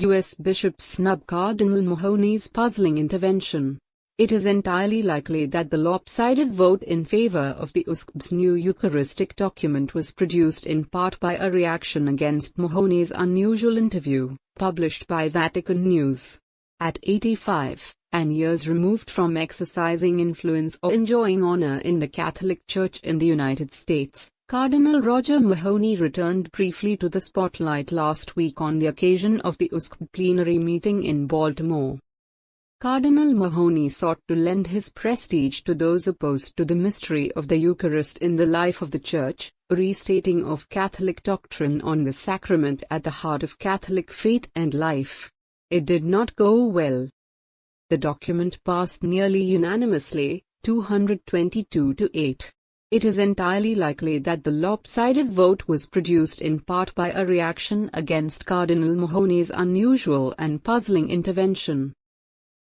U.S. Bishop Snub Cardinal Mahony's puzzling intervention. It is entirely likely that the lopsided vote in favor of the USCB's new Eucharistic document was produced in part by a reaction against Mahony's unusual interview, published by Vatican News. At 85, and years removed from exercising influence or enjoying honor in the Catholic Church in the United States, Cardinal Roger Mahony returned briefly to the spotlight last week on the occasion of the USCB plenary meeting in Baltimore. Cardinal Mahony sought to lend his prestige to those opposed to the mystery of the Eucharist in the life of the Church, a restating of Catholic doctrine on the sacrament at the heart of Catholic faith and life. It did not go well. The document passed nearly unanimously, 222 to 8. It is entirely likely that the lopsided vote was produced in part by a reaction against Cardinal Mahony's unusual and puzzling intervention.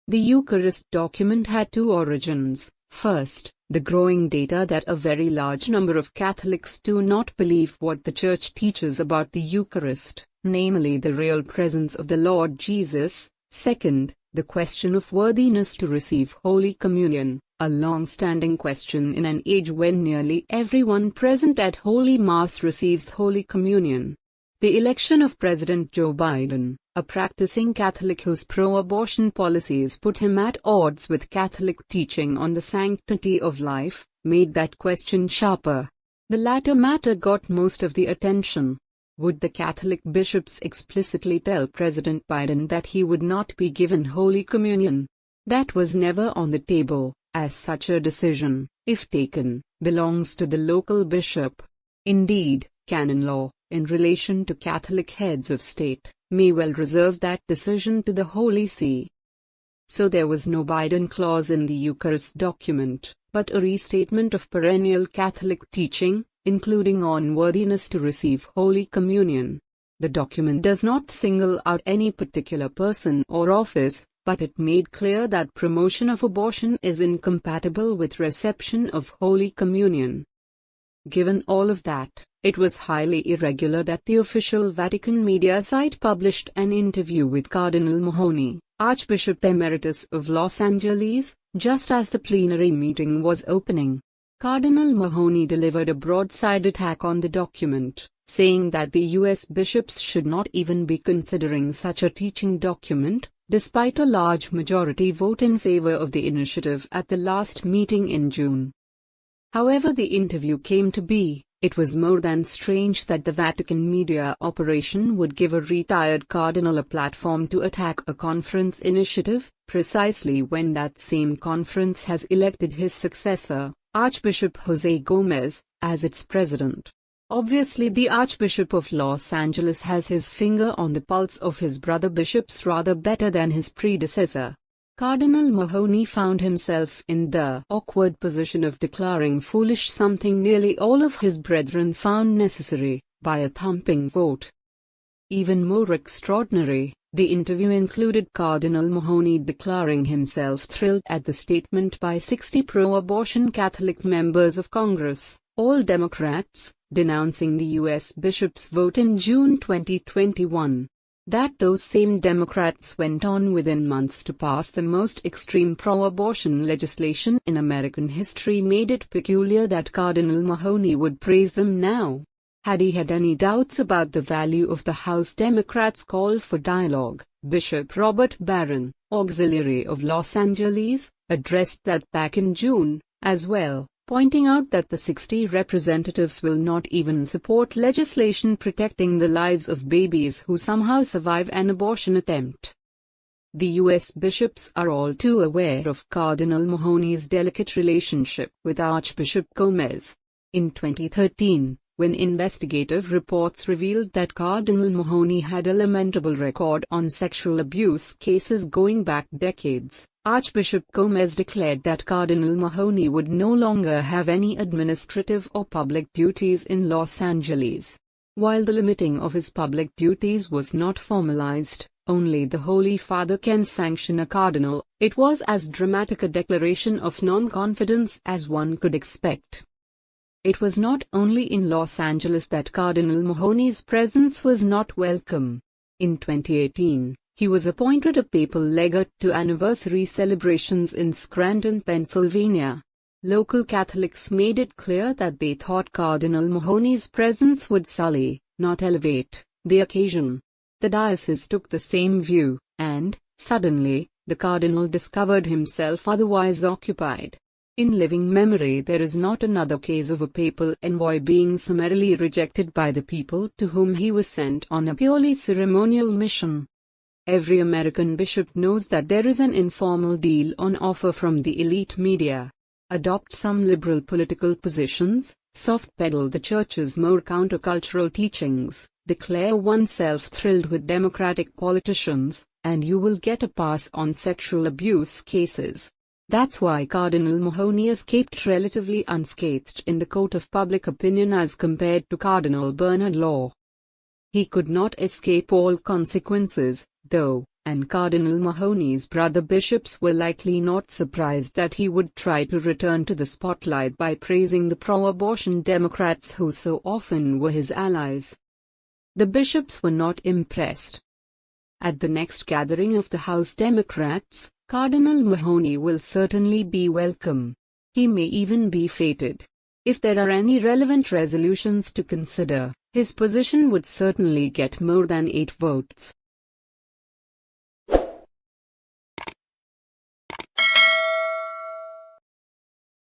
The Eucharist document had two origins. First, the growing data that a very large number of Catholics do not believe what the Church teaches about the Eucharist, namely the real presence of the Lord Jesus. Second, the question of worthiness to receive Holy Communion, a long-standing question in an age when nearly everyone present at Holy Mass receives Holy Communion. The election of President Joe Biden, a practicing Catholic whose pro-abortion policies put him at odds with Catholic teaching on the sanctity of life, made that question sharper. The latter matter got most of the attention. Would the Catholic bishops explicitly tell President Biden that he would not be given Holy Communion? That was never on the table, as such a decision, if taken, belongs to the local bishop. Indeed, canon law, in relation to Catholic heads of state, may well reserve that decision to the Holy See. So there was no Biden clause in the Eucharist document, but a restatement of perennial Catholic teaching, including on worthiness to receive Holy Communion. The document does not single out any particular person or office, but it made clear that promotion of abortion is incompatible with reception of Holy Communion. Given all of that, it was highly irregular that the official Vatican media site published an interview with Cardinal Mahony, Archbishop Emeritus of Los Angeles, just as the plenary meeting was opening. Cardinal Mahony delivered a broadside attack on the document, saying that the U.S. bishops should not even be considering such a teaching document, despite a large majority vote in favor of the initiative at the last meeting in June. However the interview came to be, it was more than strange that the Vatican media operation would give a retired cardinal a platform to attack a conference initiative, precisely when that same conference has elected his successor, Archbishop Jose Gomez, as its president. Obviously the Archbishop of Los Angeles has his finger on the pulse of his brother bishops rather better than his predecessor. Cardinal Mahony found himself in the awkward position of declaring foolish something nearly all of his brethren found necessary, by a thumping vote. Even more extraordinary, the interview included Cardinal Mahony declaring himself thrilled at the statement by 60 pro-abortion Catholic members of Congress, all Democrats, denouncing the U.S. bishops' vote in June 2021. That those same Democrats went on within months to pass the most extreme pro-abortion legislation in American history made it peculiar that Cardinal Mahony would praise them now. Had he had any doubts about the value of the House Democrats' call for dialogue, Bishop Robert Barron, Auxiliary of Los Angeles, addressed that back in June, as well, pointing out that the 60 representatives will not even support legislation protecting the lives of babies who somehow survive an abortion attempt. The U.S. bishops are all too aware of Cardinal Mahony's delicate relationship with Archbishop Gomez. In 2013, when investigative reports revealed that Cardinal Mahony had a lamentable record on sexual abuse cases going back decades, Archbishop Gomez declared that Cardinal Mahony would no longer have any administrative or public duties in Los Angeles. While the limiting of his public duties was not formalized, only the Holy Father can sanction a cardinal, it was as dramatic a declaration of non-confidence as one could expect. It was not only in Los Angeles that Cardinal Mahony's presence was not welcome. In 2018, He was appointed a papal legate to anniversary celebrations in Scranton, Pennsylvania. Local Catholics made it clear that they thought Cardinal Mahony's presence would sully, not elevate, the occasion. The diocese took the same view, and, suddenly, the cardinal discovered himself otherwise occupied. In living memory there is not another case of a papal envoy being summarily rejected by the people to whom he was sent on a purely ceremonial mission. Every American bishop knows that there is an informal deal on offer from the elite media. Adopt some liberal political positions, soft-pedal the church's more countercultural teachings, declare oneself thrilled with Democratic politicians, and you will get a pass on sexual abuse cases. That's why Cardinal Mahony escaped relatively unscathed in the court of public opinion as compared to Cardinal Bernard Law. He could not escape all consequences, though, and Cardinal Mahony's brother bishops were likely not surprised that he would try to return to the spotlight by praising the pro-abortion Democrats who so often were his allies. The bishops were not impressed. At the next gathering of the House Democrats, Cardinal Mahony will certainly be welcome. He may even be feted. If there are any relevant resolutions to consider, his position would certainly get more than 8 votes.